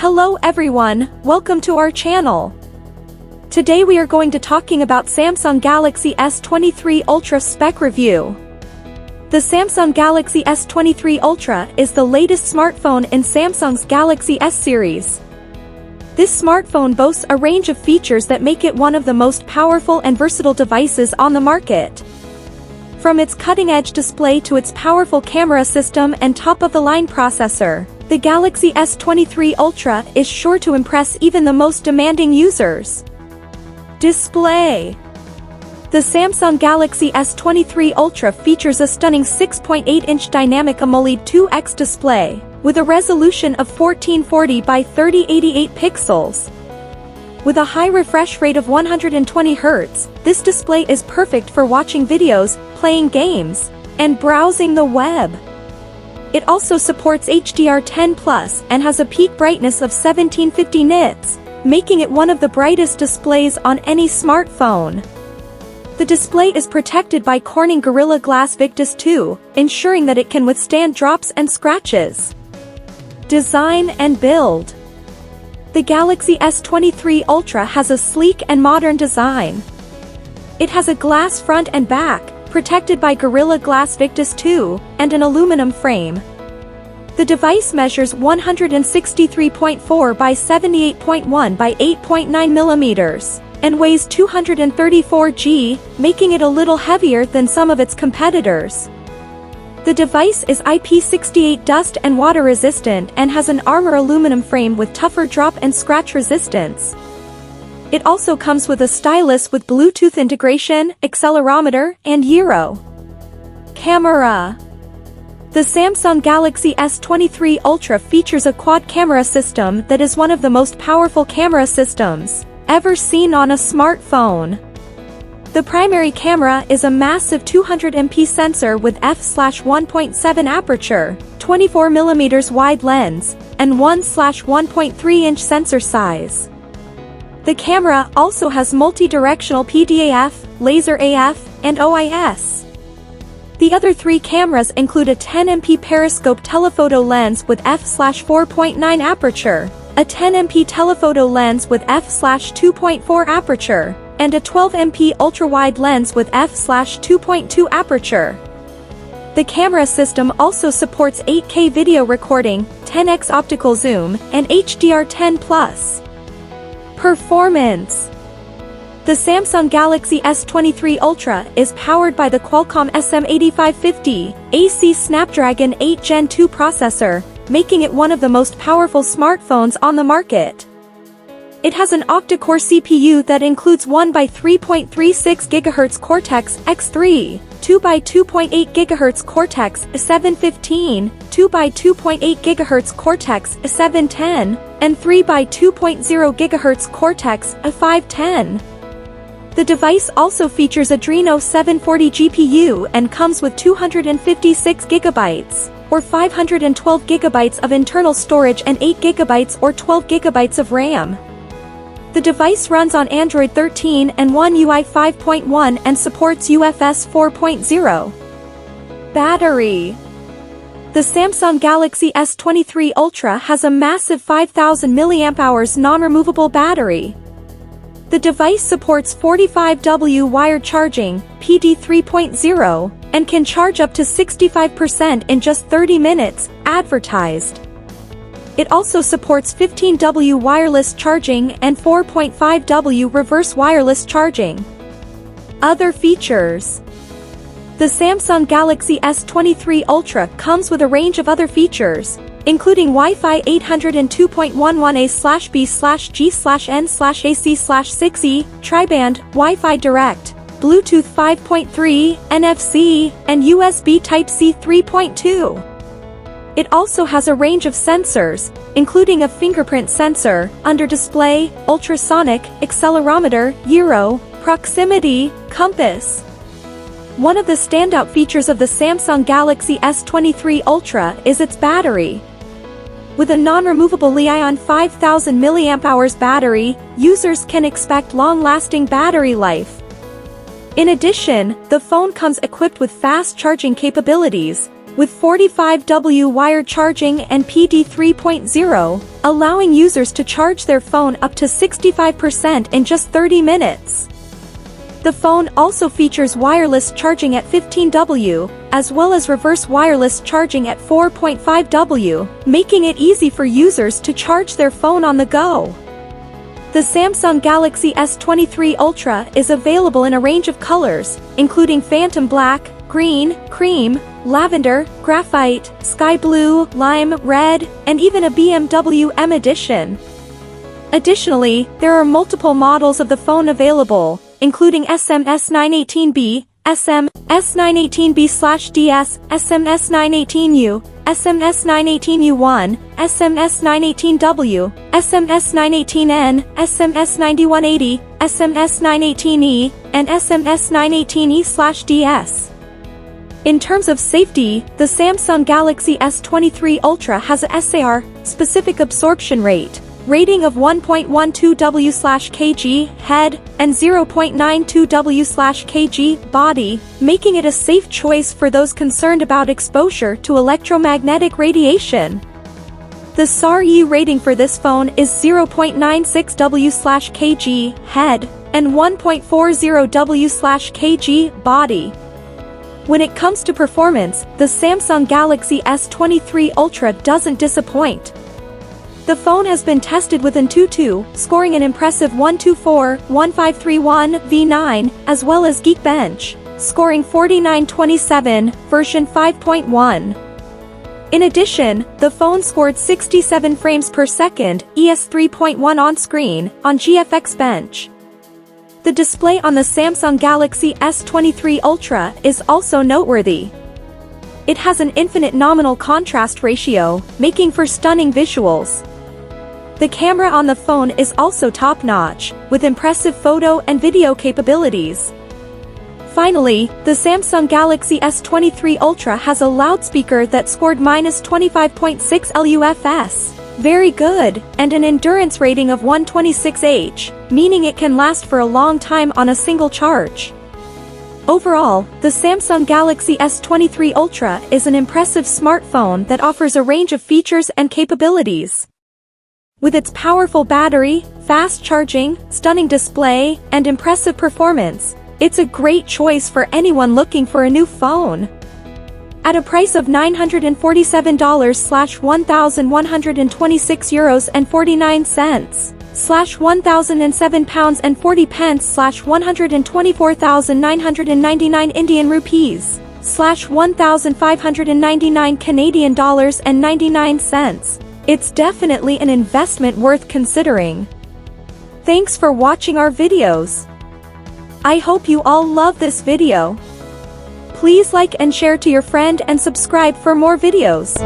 Hello everyone, welcome to our channel. Today we are going to talking about Samsung Galaxy S23 Ultra spec review. The Samsung Galaxy S23 Ultra is the latest smartphone in Samsung's Galaxy S series. This smartphone boasts a range of features that make it one of the most powerful and versatile devices on the market. From its cutting-edge display to its powerful camera system and top-of-the-line processor, the Galaxy S23 Ultra is sure to impress even the most demanding users. Display. The Samsung Galaxy S23 Ultra features a stunning 6.8-inch dynamic AMOLED 2X display, with a resolution of 1440 by 3088 pixels. With a high refresh rate of 120 Hz, this display is perfect for watching videos, playing games, and browsing the web. It also supports HDR10+ and has a peak brightness of 1750 nits, making it one of the brightest displays on any smartphone. The display is protected by Corning Gorilla Glass Victus 2, ensuring that it can withstand drops and scratches. Design and build. The Galaxy S23 Ultra has a sleek and modern design. It has a glass front and back, protected by Gorilla Glass Victus 2, and an aluminum frame. The device measures 163.4 by 78.1 by 8.9 millimeters, and weighs 234 g, making it a little heavier than some of its competitors. The device is IP68 dust and water resistant and has an armor aluminum frame with tougher drop and scratch resistance. It also comes with a stylus with Bluetooth integration, accelerometer, and gyro. Camera. The Samsung Galaxy S23 Ultra features a quad camera system that is one of the most powerful camera systems ever seen on a smartphone. The primary camera is a massive 200MP sensor with f/1.7 aperture, 24mm wide lens, and 1/1.3-inch sensor size. The camera also has multi-directional PDAF, laser AF, and OIS. The other three cameras include a 10MP periscope telephoto lens with f/4.9 aperture, a 10MP telephoto lens with f/2.4 aperture, and a 12MP ultra-wide lens with f/2.2 aperture. The camera system also supports 8K video recording, 10x optical zoom, and HDR10+. Performance. The Samsung Galaxy S23 Ultra is powered by the Qualcomm SM8550 AC Snapdragon 8 Gen 2 processor, making it one of the most powerful smartphones on the market. It has an octa-core CPU that includes 1x3.36 GHz Cortex-X3, 2x2.8 GHz Cortex-715, 2x2.8 GHz Cortex-710, and 3x2.0 GHz Cortex-510. The device also features Adreno 740 GPU and comes with 256 GB, or 512 GB of internal storage and 8 GB or 12 GB of RAM. The device runs on Android 13 and One UI 5.1 and supports UFS 4.0. Battery. The Samsung Galaxy S23 Ultra has a massive 5000 mAh non-removable battery. The device supports 45W wired charging, PD 3.0, and can charge up to 65% in just 30 minutes, advertised. It also supports 15W wireless charging and 4.5W reverse wireless charging. Other features. The Samsung Galaxy S23 Ultra comes with a range of other features, including Wi-Fi 802.11a/b/g/n/ac/6e, tri-band, Wi-Fi Direct, Bluetooth 5.3, NFC, and USB Type-C 3.2. It also has a range of sensors, including a fingerprint sensor, under-display, ultrasonic, accelerometer, gyro, proximity, compass. One of the standout features of the Samsung Galaxy S23 Ultra is its battery. With a non-removable Li-ion 5000 mAh battery, users can expect long-lasting battery life. In addition, the phone comes equipped with fast charging capabilities, with 45W wired charging and PD 3.0, allowing users to charge their phone up to 65% in just 30 minutes. The phone also features wireless charging at 15W, as well as reverse wireless charging at 4.5W, making it easy for users to charge their phone on the go. The Samsung Galaxy S23 Ultra is available in a range of colors, including phantom black, green, cream, lavender, graphite, sky blue, lime, red, and even a BMW M edition. Additionally, there are multiple models of the phone available, including SM-S918B, SM-S918B/DS, SM-S918U, SM-S918U1, SM-S918W, SM-S918N, SM-S9180, SM-S918E, and SM-S918E/DS. In terms of safety, the Samsung Galaxy S23 Ultra has a SAR, specific absorption rate, rating of 1.12W/kg head, and 0.92W/kg body, making it a safe choice for those concerned about exposure to electromagnetic radiation. The SAR-E rating for this phone is 0.96W/kg head, and 1.40W/kg body. When it comes to performance, the Samsung Galaxy S23 Ultra doesn't disappoint. The phone has been tested with Antutu, scoring an impressive 124/1531 V9, as well as Geekbench, scoring 4927, version 5.1. In addition, the phone scored 67 frames per second, ES 3.1 on screen, on GFX Bench. The display on the Samsung Galaxy S23 Ultra is also noteworthy. It has an infinite nominal contrast ratio, making for stunning visuals. The camera on the phone is also top-notch, with impressive photo and video capabilities. Finally, the Samsung Galaxy S23 Ultra has a loudspeaker that scored -25.6 LUFS. Very good, and an endurance rating of 126H, meaning it can last for a long time on a single charge. Overall, the Samsung Galaxy S23 Ultra is an impressive smartphone that offers a range of features and capabilities. With its powerful battery, fast charging, stunning display, and impressive performance, it's a great choice for anyone looking for a new phone. At a price of $947/€1,126.49, £1,007.40/124,999 Indian rupees, $1,599 Canadian dollars and 99 cents. It's definitely an investment worth considering. Thanks for watching our videos. I hope you all love this video. Please like and share to your friend and subscribe for more videos.